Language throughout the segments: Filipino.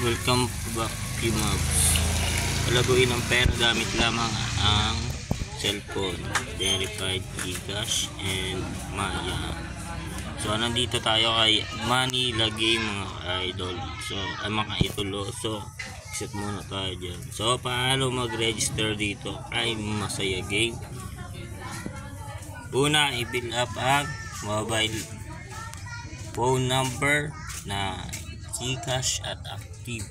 Welcome back to Mobs. Palaguin ang pera gamit lamang ang cellphone, verified GCash and Maya. So nandito tayo kay Manila Game mga idol. So ay mga idolo. So exit muna tayo dyan. So paano mag-register dito kay Masaya Game? Una, i-fill up ang mobile phone number na GCash at active.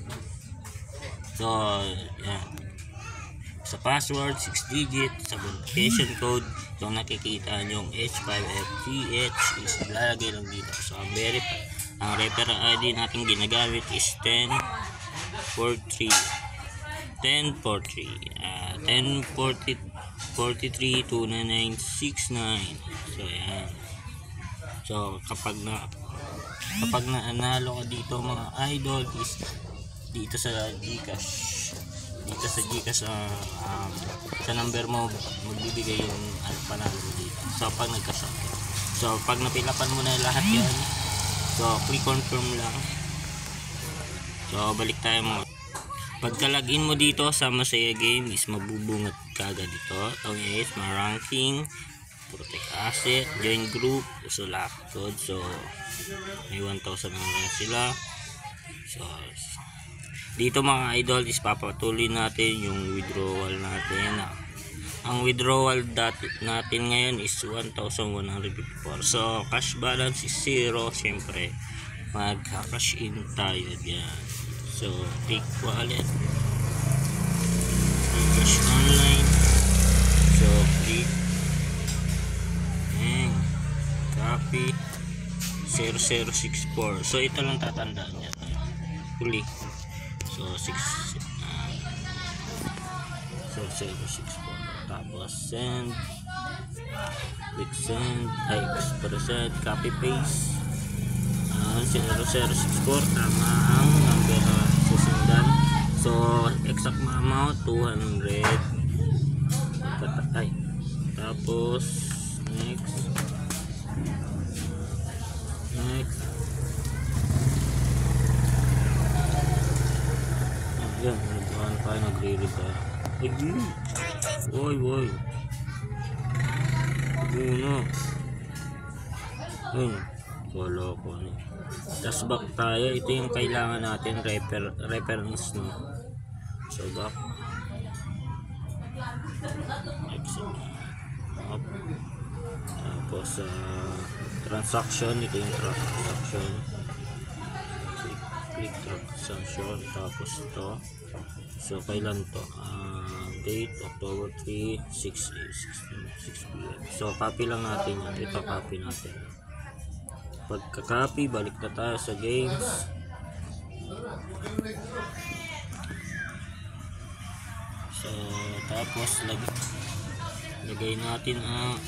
So yan, sa password 6 digit, sa verification code. So nakikita nyo yung H5FTH is lalagay lang dito. So ang referral ID natin ginagamit is 1043 1043 29969. So yan. So kapag naanalo ka dito mga idol is dito sa GCash, sa number mo magbibigay yung panalo mo dito. So pag nagkasama, so pag napilapan mo na lahat yan, so click confirm lang. So balik tayo mo. Pagka login mo dito sa Masaya Game is mabubungat kagad dito. Ito is ma-ranking, protect asset, join group, so lock code. So may 1,000 na sila. So dito mga idol is papatuloy natin yung withdrawal natin. Ang withdrawal natin ngayon is 1,154. So cash balance is 0. Siyempre magka-cash in tayo dyan. So click wallet, cash online. So click and copy 0064. So ito lang tatandaan niya. Click. So 0064. Tapos send. Click send. Express, copy paste. 0064 tama ang number na susundan. So exact amount 200. Tapos next. Yan, nagbuhan tayo, nagre-read tayo. Woy. Muna. Ayun. Wala ko. Tapos back tayo. Ito yung kailangan natin. Reference no. So back. Exit. Up. Tapos transaction. Ito yung transaction. Click transaction. Tapos ito. So kailan to? Date October 3, 6 p.m. So copy lang natin yan. Ito copy natin. Pagka-copy, balik na tayo sa games. So tapos lagay natin ang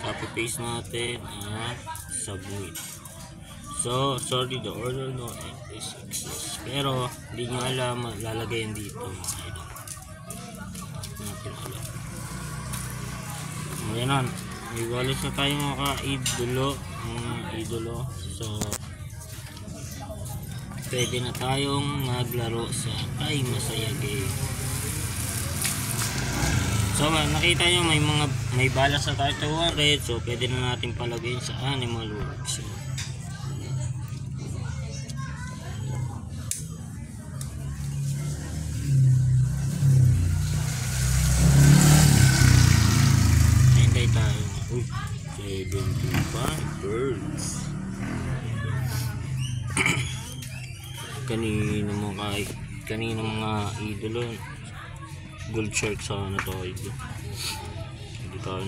copy paste natin at submit. So sorry, the order no exists. Pero hindi nyo alam lalagay yan dito mga idol. Natin alam. Ayan, may wallet na tayo mga idolo. So pwede na tayong maglaro sa Kay Masaya Game. So nakita nyo may balas na tayo 200. So pwede na natin palagay sa Animal Works. So hintay tayo. 75 birds. kanina mga idolo gold shark sa ano to idol. Hindi tayo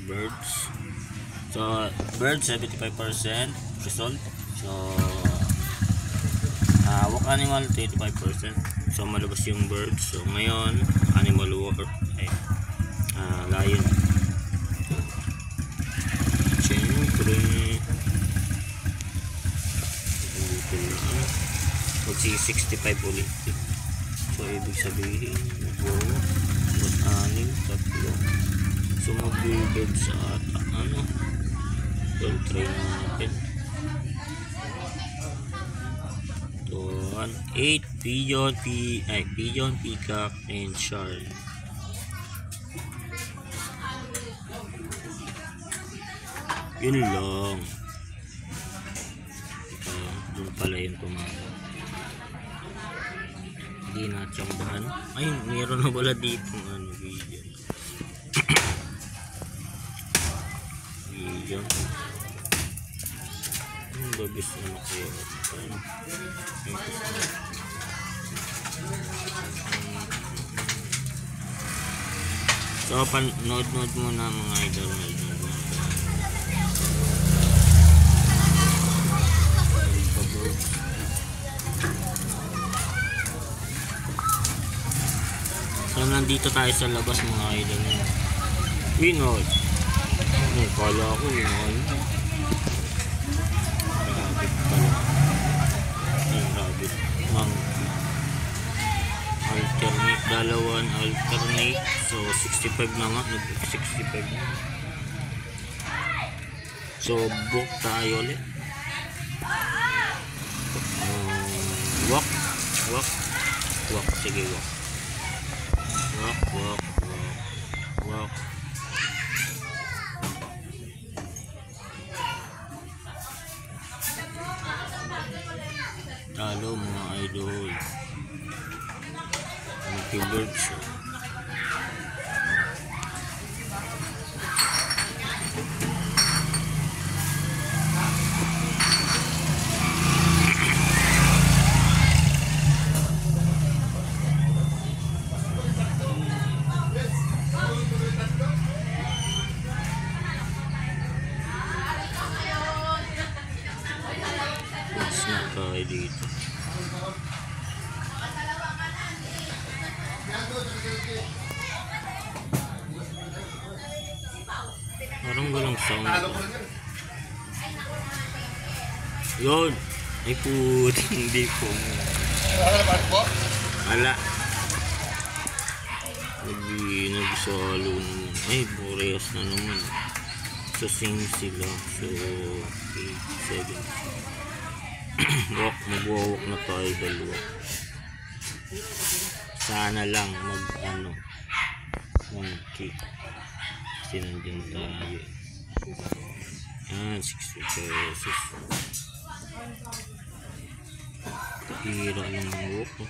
birds. So birds 75% result. So walk animal 25%. So malabas yung birds. So ngayon animal walk lion. Siyempre magsi-65 ulit. So ibig sabihin tatlo. So magbibid sa try na natin. Ito, 8 pigeon, pigeon, peacock, and shark. Yun lang. Doon pala yung tumama. Hindi na tsambahan. Ay, meron na pala dito video. Video. Ang bagis na kayo. So, panood muna mga idol. So, nandito tayo sa labas mga idol. Winod. Kala ko yun. Rabbit pala. Ay, rabbit. Alternate. Dalawan alternate. So, 65 na nga. Nag-65 na. So, book tayo ulit. Walk. Sige, walk. Walk. Talo mga idol. Multi-birds. Tayo dito. Parang walang sound. Yun. Ay puti. Hindi po. Ala. Nagsalo naman. Ay, Boreas na naman. So, same sila. So, 8, 7. Mag-walk na tayo dalawa. Sana lang mag-kick. Kasi nandiyan tayo. Yan, 60 pesos. Hira lang ang walk.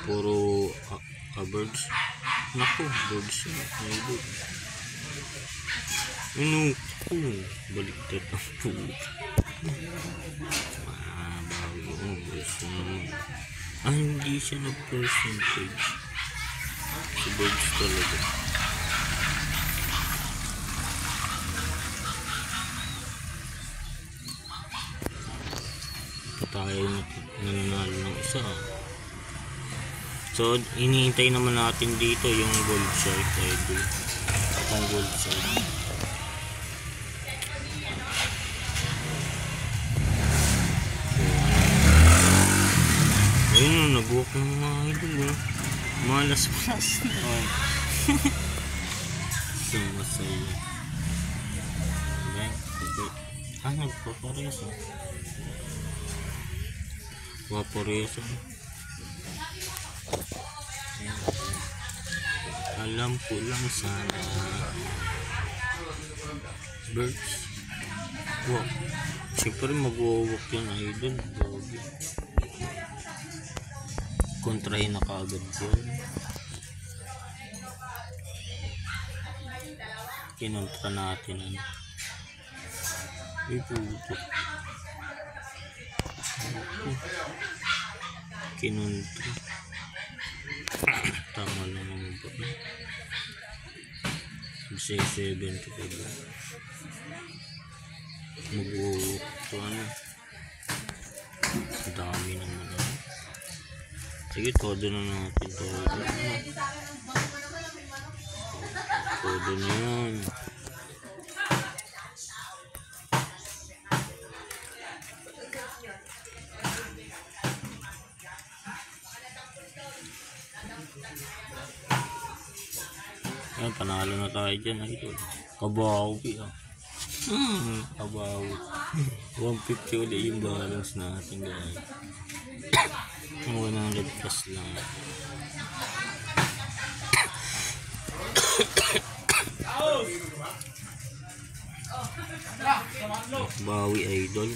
Puro birds. Naku, birds na. Baliktad ang puto. Hindi siya nag-percentage. Si birds talaga. Tayo nananalo ng isa. So, iniintay naman natin dito yung gold shark. Itong gold shark. Ayun, nag-walk ng mga idol. Malas-malas na. So, masaya. Nagpaparesa. Paparesa. Alam ko lang sana. Birds. Walk. Siyempre mag-walk yung idol. Kontrahin na kaagad yun. Kinontra natin ano. Ay puto. Kinontra. Tama lang yung ba. 6-7 to pala. Mag-walk to ano. Dami naman ano. Sige, todo na natin. Todo na yan. Ayan, panalo na tayo dyan. Kabawi ah. About 150 ulit yung balance natin guys. 100 plus lang. Bawi idol.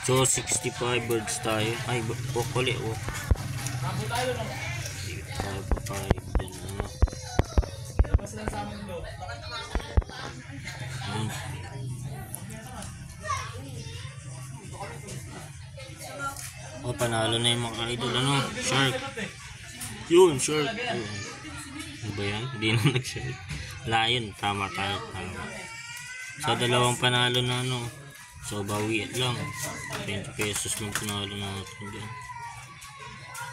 So 65 birds tayo. Ay, walk ulit, walk. Tayo pa 5 din ano. Oh, panalo na yung mga idol ano. Shark. Yun, shark. Ano ba yan? Hindi na nag-shark. Lion, tama tayo, tama. So dalawang panalo na ano. So bawi lang. 20 pesos lang panalo natin dyan.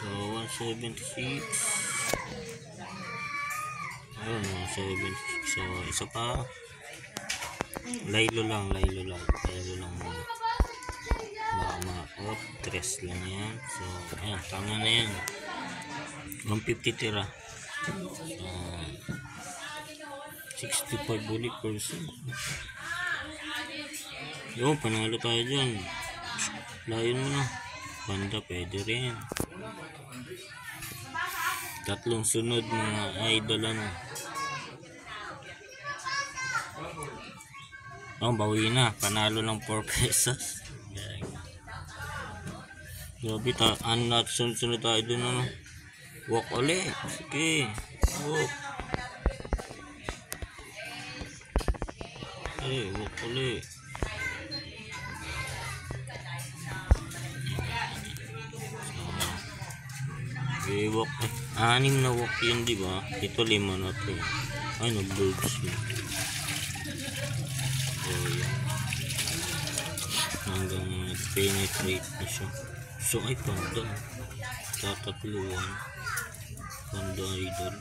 So 176. Ayun, 176. So isa pa. Laylo lang muna. Baka tres lang yan. So ayan, tama na yan. 150 tira. So 65 ulit person. Yo, panalo tayo dyan. Layon mo na. Panda pwede rin. Tatlong sunod mga idol ano. Oh, bawi na. Panalo ng 4 pesos. Grabe ta. Ano natin sunod tayo dun ano. Walk ulit. Sige. Walk. Walk ulit. Okay, walk. 6 na walk yun, di ba? Ito 5 na to. Ay, nag-birds na. Oh, yan. Hanggang penetrate na siya. So, ay, panda. Tatatluan. Panda idol.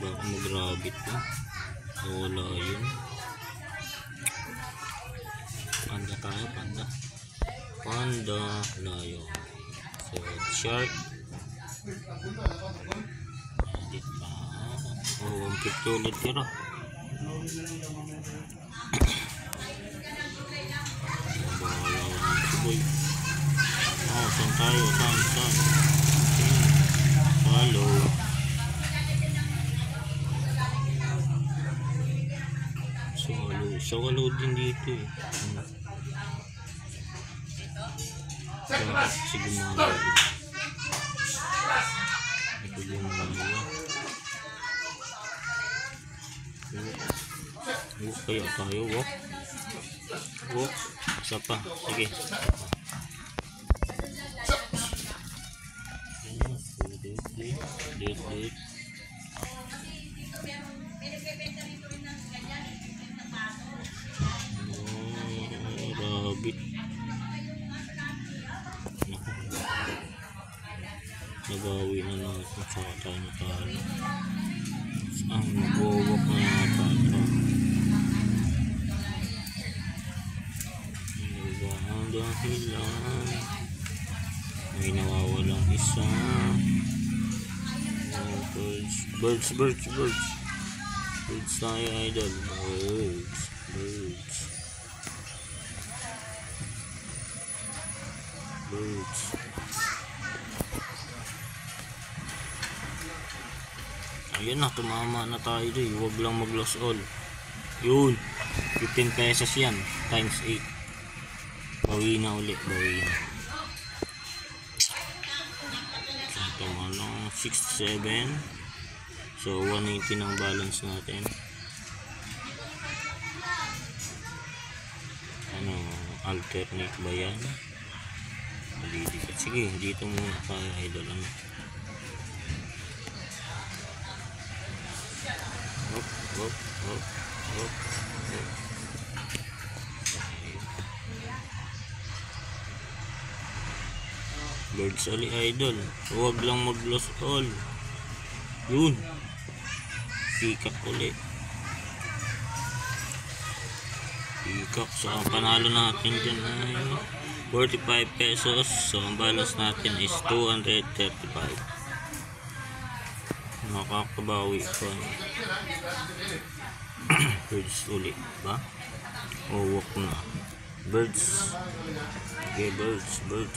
Baka mag-rabbit na. Wala yun. Panda tayo, panda. Panda, layo. So, shark. Edit pa. Oh, 150 ulit tira. Bahala ko ng suboy. Oh, saan tayo? Saan? Hello. So, hello din dito eh. Sige mga ito yung mga walk kaya tayo, walk isa pa, sige date rabbit. Nabawi na natin sa tayo na tayo. Ang nag-walk na natin ito. Nagbahan dahil lang may nawawalang isa. Oh, birds tayo idol. Birds. Ayun na, tumama na tayo doon. Huwag lang mag-loss all. Yun, 15 pesos yan times 8. Bawi na ulit, bawi na. Ito ano, 67. So 180 ng balance natin. Ano, alternate ba yan? Sige, dito muna tayo idol. Ano? Hop. Birds ali idol. Huwag lang mag-loss all. Yun. Peacock ulit. Peacock. So ang panalo natin dyan ay 45 pesos. So ang balance natin is 235. Makakabawi pa. Birds uli ba? O walk na. Birds. Okay, birds. Okay.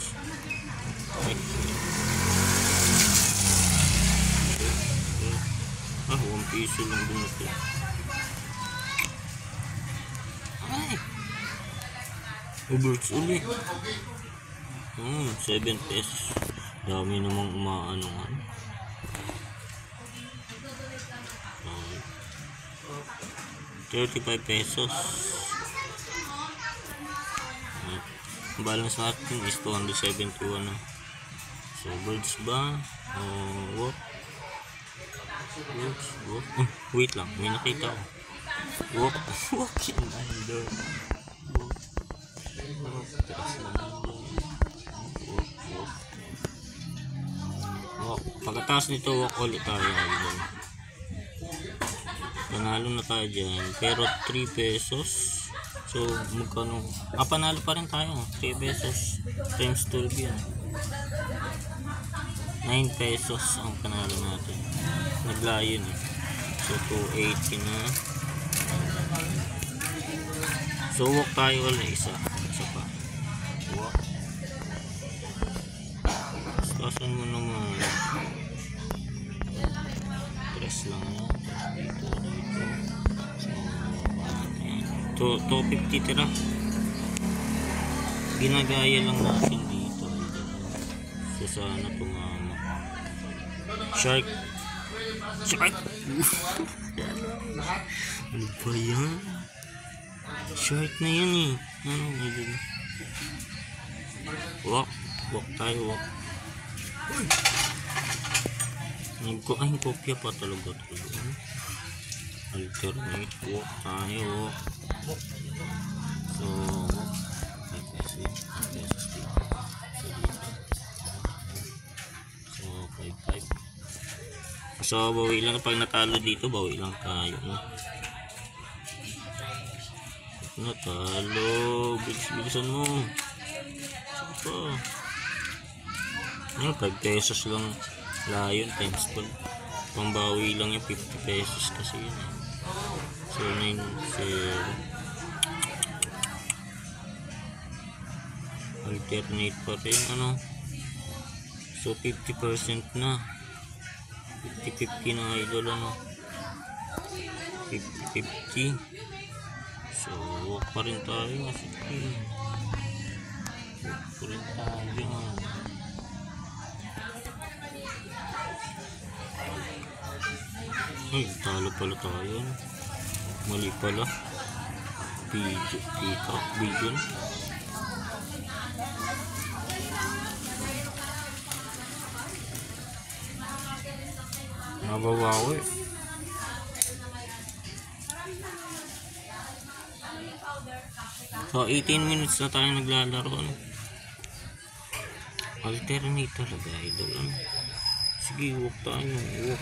Ah, 1 piso lang bumuti. Ay! Birds uli. 7 pesos. Dami namang umaanoan. 35 pesos. Balance natin is 271 na. So, birds ba? Walk. Birds, walk. Wait lang, may nakita ko. Walk. Walk yun. Idol. Walk. Walk. Pagkatapos nito, walk ulit tayo. Idol. Panalo na tayo dyan. Pero 3 pesos. So, magkano? Panalo pa rin tayo. 3 pesos times 12 yan. 9 pesos ang panalo natin. Naglayon eh. So, 280 na. So, walk tayo ulit. Isa pa. Walk. Stasan mo naman. Press lang yan. Dito. 250 tira. Ginagaya lang natin dito. So sana tumama. Shark. Ano ba yan? Shark na yan eh. Ano medyo. Walk tayo, walk. Ay, kopya pa talaga. Alternate, walk tayo. So, so, bawi lang pag natalo dito, bawi lang tayo. Natalo, bilisan mo. So, 5 pesos lang layon times 12. Pangbawi lang yung 50 pesos kasi yun. So, 9, 0. Alternate pa rin ano. So 50% na. 50-50 na idol ano. 50-50. So walk pa rin tayo. Sige. Walk pa rin tayo. Ay, talo pala tayo. Mali pala. Video. Nababawi. So 18 minutes na tayo naglalaro ano? Alternate talaga idol ano? Sige, walk tayo. Walk.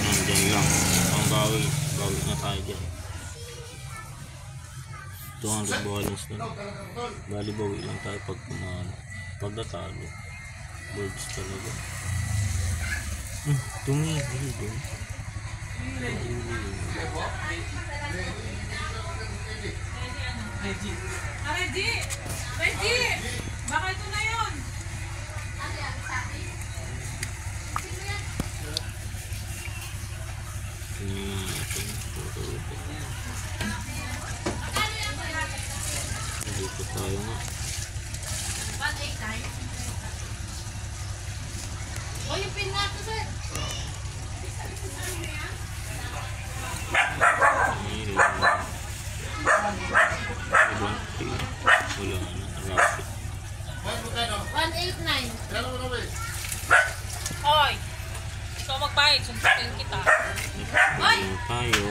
Nandyan lang ang bawi na tayo dyan. 200 balance na bali bawi lang tayo pag natalo. Birds talaga. Tumigil doon. Reggie! Baka ito na yun! Dito tayo nga. 189. O, yung pin nga ito, sir. Wala na. 189. Oy! So, magbayad. Suntukin kita. Oy! Tayo.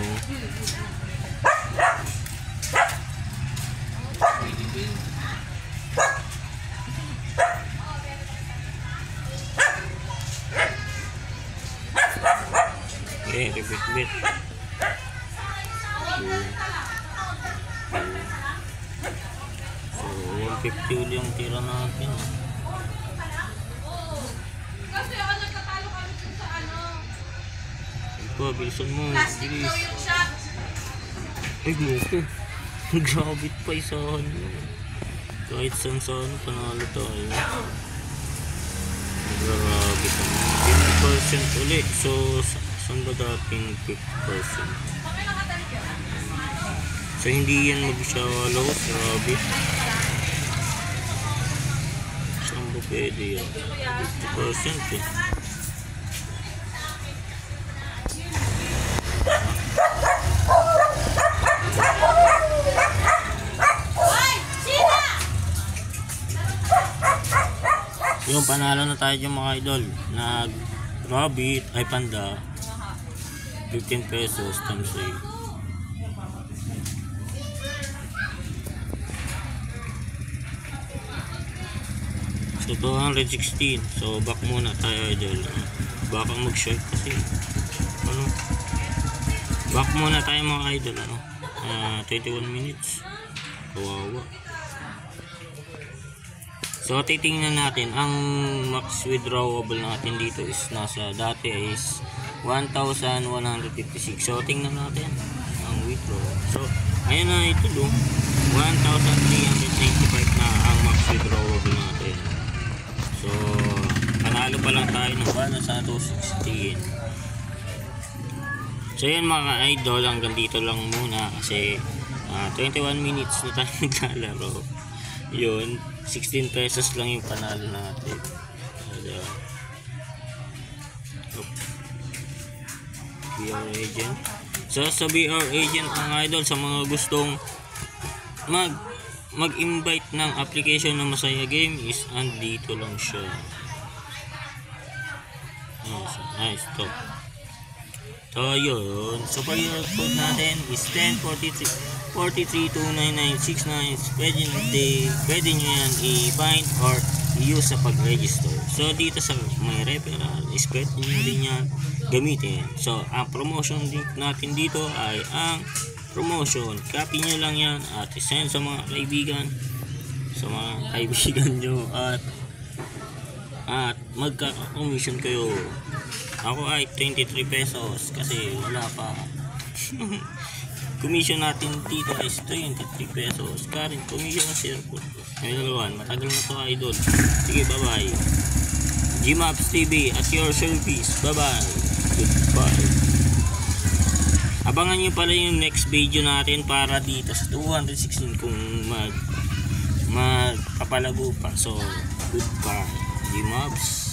Okay, rebit-bit. So, 150 uli yung tira natin. Kasi ako nagkatalo kami sa ano. pa, bilisan mo. Bilis. Ay, loko. Grabit pa isahan mo. Kahit saan saan, panalo tayo. Grabe ka mo. 50% ulit. So, saan ba dating 50%? So, hindi yan mag-shallow. Grabe. Saan ba pwede yan? 50% eh. Yung panalo na tayo dyan mga idol. Nag rabbit ay panda 15 pesos times 8. So 216. So back muna tayo idol. Baka mag-short kasi ano. Back muna tayo mga idol ano. 21 minutes. Kawawa. So titingnan natin ang max withdrawable natin dito is nasa dati is 1,156. So tingnan natin ang withdraw. So ayun na ito do. 1,395 na ang max withdrawable natin. So panalo pa lang tayo ng balance sa 216. So yun mga idol, hanggang dito lang muna kasi 21 minutes na tayo naglalaro. Yun, 16 pesos lang yung panalo natin. BR agent. So sa BR agent mga idol, sa mga gustong mag-invite ng application na Masaya Game is andito lang siya. Nice to. So yun, so for your code natin is 1043299969. Pwede nyo yan i-find or i-use sa pag-register. So dito sa may referral is pwede nyo din yan gamitin. So ang promotion link natin dito ay ang promotion. Copy nyo lang yan at isend sa mga kaibigan nyo at magkaka-commission kayo. Ako ay 23 pesos kasi wala pa. Commission natin dito is 23 pesos. Current commission na 0. Ngayon, matagal na to idol. Sige, bye bye. Gmaps TV at your service. Bye bye. Goodbye. Abangan nyo pala yung next video natin para dito sa 216 kung magpapalago pa. So, goodbye. Gmaps.